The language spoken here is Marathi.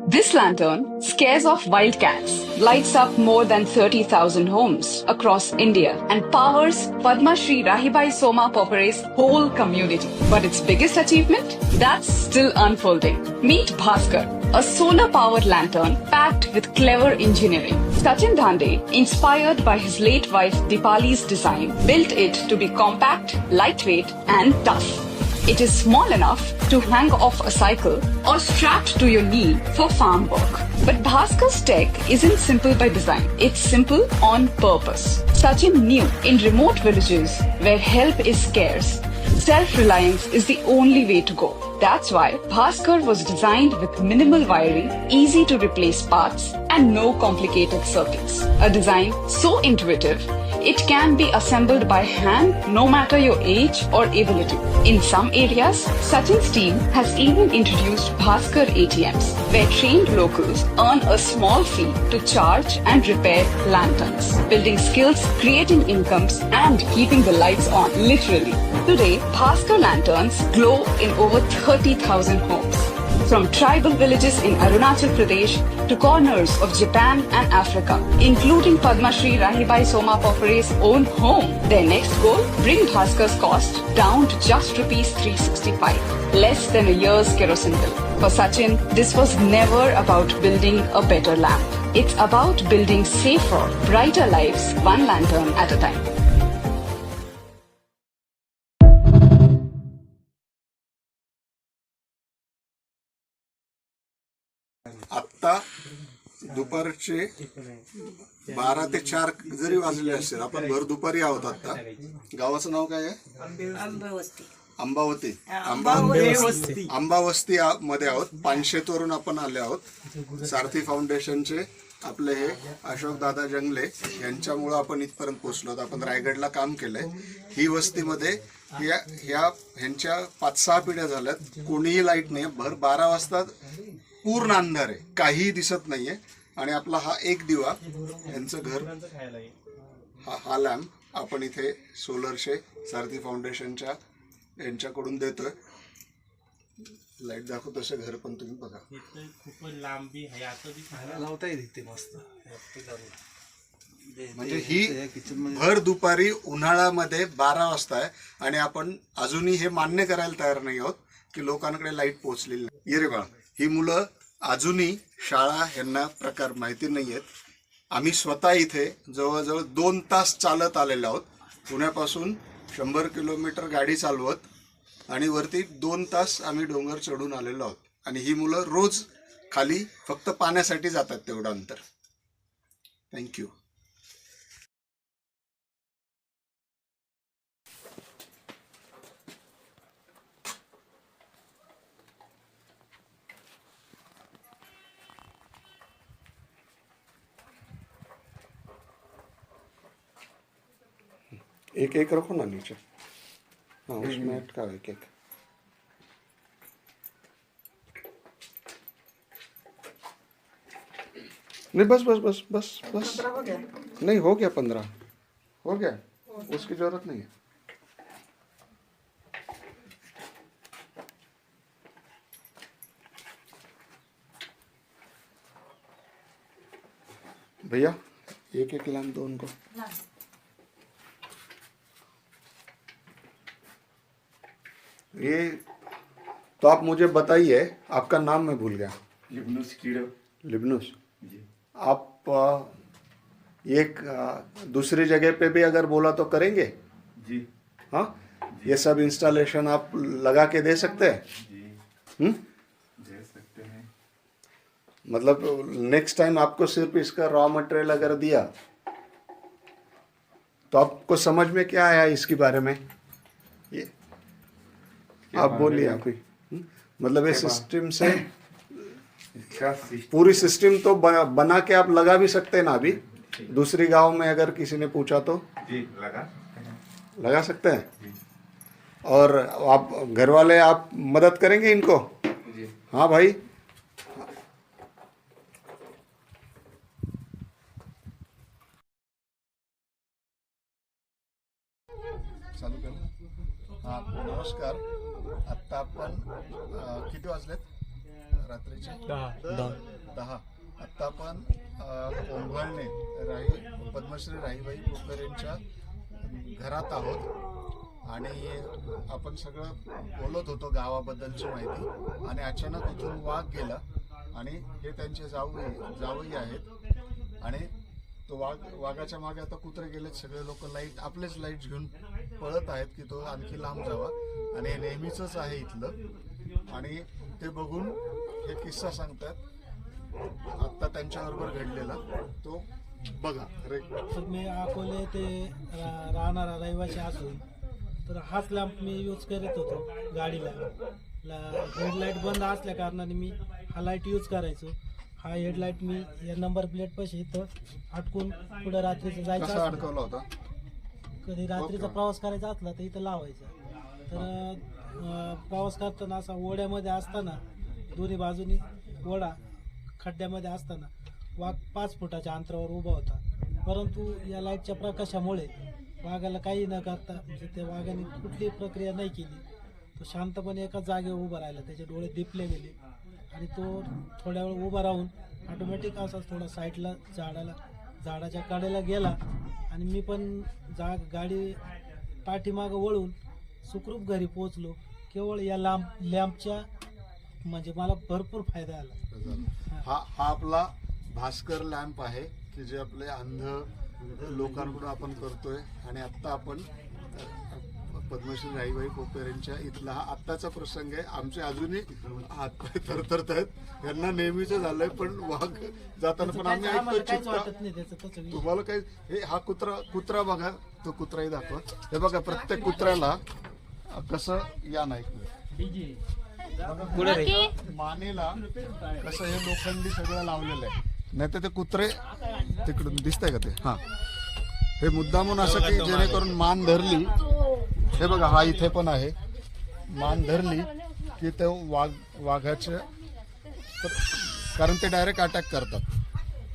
This lantern scares off wildcats, lights up more than 30,000 homes across India, and powers Padma Shri Rahibai Soma Popare's whole community. But its biggest achievement? That's still unfolding. Meet Bhaskar, a solar-powered lantern packed with clever engineering. Sachin Dhande, inspired by his late wife Dipali's design, built it to be compact, lightweight, and tough. It is small enough to hang off a cycle or strapped to your knee for farm work. But Bhaskar's tech isn't simple by design. It's simple on purpose. Sachin knew in remote villages where help is scarce, self-reliance is the only way to go. That's why Bhaskar was designed with minimal wiring, easy to replace parts, and no complicated circuits. A design so intuitive, it can be assembled by hand no matter your age or ability. In some areas, Sachin's team has even introduced Bhaskar ATMs, where trained locals earn a small fee to charge and repair lanterns, building skills, creating incomes, and keeping the lights on, literally. Today, Bhaskar lanterns glow in over 30,000 homes. From tribal villages in Arunachal Pradesh to corners of Japan and Africa, including Padma Shri Rahibai Soma Popare's own home. Their next goal? Bring Bhaskar's cost down to just rupees 365, less than a year's kerosene bill. For Sachin, this was never about building a better lamp. It's about building safer, brighter lives, one lantern at a time. आत्ता दुपारचे 12 ते 4 जरी वाजले असतील, आपण भर दुपारी आहोत. आता गावाचं नाव काय आहे? अंबावती. अंबावस्ती मध्ये आहोत. पानशेतवरून आपण आले आहोत. सारथी फाउंडेशनचे आपले हे अशोक दादा जंगले यांच्यामुळे आपण इथपर्यंत पोहोचलो आहोत. आपण रायगडला काम केलंय. ही वस्तीमध्ये ह्यांच्या 5-6 पिढ्या झाल्यात. कोणीही लाईट नाही. भर 12 वाजता पूर्ण अंधार आहे, काहीही दिसत नाहीये. आणि आपला हा एक दिवा, यांचं घर, हा लॅम्प आपण इथे सोलरचे सारथी फाउंडेशनच्या यांच्याकडून देतोय. लाईट दाखव तसं घर पण तुम्ही बघा. खूप लांबी आहे, आता लावता येते मस्त. म्हणजे ही भर दुपारी उन्हाळ्यामध्ये 12 वाजता आहे आणि आपण अजूनही हे मान्य करायला तयार नाही आहोत की लोकांकडे लाईट पोहोचलेली नाही. ये रे बाळा, ही मुलं अजूनही शाळा यांना प्रकार माहिती नाही आहेत. आम्ही स्वतः इथे जवळजवळ 2 तास चालत आलेलो आहोत. पुण्यापासून 100 किलोमीटर गाडी चालवत आणि वरती 2 तास आम्ही डोंगर चढून आलेलो आहोत. आणि ही मुलं रोज खाली फक्त पाण्यासाठी जातात तेवढं अंतर. थँक्यू. एक एक रखो ना नीचे. हाँ, उसमें ऐड का एक एक. नहीं, बस बस बस बस बस. नहीं, हो गया 15. हो गया, उसकी जरूरत नहीं है. भैया एक एक लैम्प दो उनको. ये तो आप मुझे बताइए, आपका नाम मैं भूल गया. लिबनुस कीड़ो. लिबनुस जी. आप एक दूसरी जगह पे भी अगर बोला तो करेंगे? जी. हाँ, ये सब इंस्टॉलेशन आप लगा के दे सकते हैं? जी. दे सकते हैं. मतलब नेक्स्ट टाइम आपको सिर्फ इसका रॉ मटेरियल अगर दिया तो आपको समझ में क्या आया इसके बारे में? ये आप बोलिए आप ही. मतलब ये सिस्टम से पूरी सिस्टम तो बना के आप लगा भी सकते हैं ना. अभी दूसरी गांव में अगर किसी ने पूछा तो जी लगा सकते हैं. और आप घर वाले आप मदद करेंगे इनको? जी. हाँ भाई. चालू कर. हाँ, नमस्कार. आत्ता आपण किती वाजलेत? रात्रीचे 10. आता आपण कोंभाळणे पद्मश्री राहीबाई पोपेरेंच्या घरात आहोत आणि आपण सगळं बोलत होतो गावाबद्दलची माहिती आणि अचानक इथून वाघ गेला आणि हे त्यांचे जावई आहेत आणि तो वाघाच्या मागे आता कुत्रे गेलेत. सगळे लोक आपलेच लाईट घेऊन पळत आहेत की तो आणखी लांब जावा आणि हे नेहमीच आहे इथलं आणि ते बघून हे किस्सा सांगतात आता त्यांच्याबरोबर घडलेला तो बघा. तर मी अकोले ते राहणारा रहिवासी असून तर हाच लॅम्प मी यूज करत होतो गाडीला. हेडलाईट बंद असल्या कारणाने मी हा लाईट यूज करायचो. हा हेडलाईट मी या नंबर प्लेट पाशी इथं अटकून पुढे रात्रीचं जायचं अडकवला होता. कधी रात्रीचा प्रवास करायचा असला तर इथं लावायचा. तर प्रवास करताना असा ओढ्यामध्ये असताना दोन्ही बाजूनी ओढा खड्ड्यामध्ये असताना वाघ 5 फुटाच्या अंतरावर उभा होता. परंतु या लाईटच्या प्रकाशामुळे वाघाला काही न करता म्हणजे त्या वाघाने कुठलीही प्रक्रिया नाही केली. तो शांतपणे एका जागेवर उभा राहिला. त्याचे डोळे दिपले गेले आणि तो थोड्या वेळ उभा राहून ऑटोमॅटिक असा थोडा साईडला झाडाच्या कडेला गेला आणि मी पण गाडी पाठीमागं वळून सुखरूप घरी पोहोचलो. केवळ या लॅम्पच्या म्हणजे मला भरपूर फायदा आला. हा आपला भास्कर लॅम्प आहे की जे आपले अंध लोकांकडून आपण करतोय आणि आता आपण पद्मश्री राहीबाई पोपेरेंच्या इथला हा आत्ताचा प्रसंग आहे. आमचे अजूनही हातपाय थरथरत आहेत. यांना नेहमीच झालंय पण वाघ जाताना पण आम्ही ऐकतो तुम्हाला काही हे हा कुत्रा बघा. तो कुत्राही दाखवा. हे बघा प्रत्येक कुत्र्याला कसं या नाही मानेला कसं हे लोखंडी सगळं लावलेलं आहे. नाही तर ते कुत्रे तिकडून दिसतंय का ते हा हे मुद्दामून असं की जेणेकरून मान धरली. हे बघा हा इथे पण आहे. मान धरली की ते वाघाचे कारण ते डायरेक्ट अटॅक करतात.